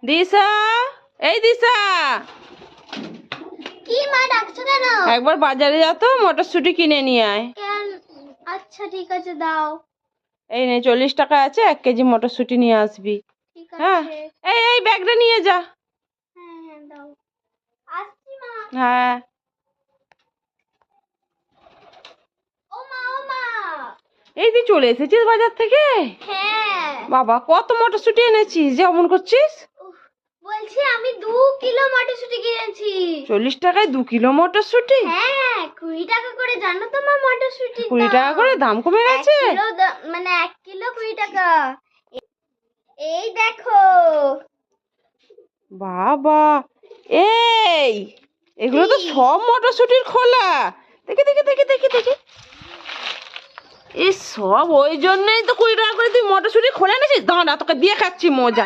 দিশা, এই দিশা, কি মা ডাকছো কেন? একবার বাজারে যা তো, মটরশুঁটি কিনে নিয়ে আয়। কেন? আচ্ছা ঠিক আছে দাও। এই নে 40 টাকা আছে, 1 কেজি মটরশুঁটি নিয়ে আসবি। ঠিক হ্যাঁ, আছে। এই ব্যাগটা নিয়ে যা। হ্যাঁ হ্যাঁ দাও। আসছি মা। হ্যাঁ, ও মা ও মা। এই তুই চলে এসেছিস বাজার থেকে? হ্যাঁ। বাবা, কত মটরশুঁটি এনেছিস যে অমন করছিস? উফ, বলছি আমি 2 কিলো মটরশুঁটি কিনেছি। 40 টাকায় 2 কিলো মটরশুঁটি? হ্যাঁ 20 টাকা করে, জানো তো মা মটরশুঁটি 20 টাকা করে দাম কমে গেছে? মানে 1 কিলো 20 টাকা। এই দেখো। বাবা, এই এগুলো তো সব মটরশুঁটির খোলা। দেখি দেখি দেখি দেখি দেখি, এই সব ওই জন্যই তো 20 টাকা করে তুই মটরশুঁটি খোলা এনেছিস। দাঁড়া, তোকে দিয়ে খাচ্ছি মজা।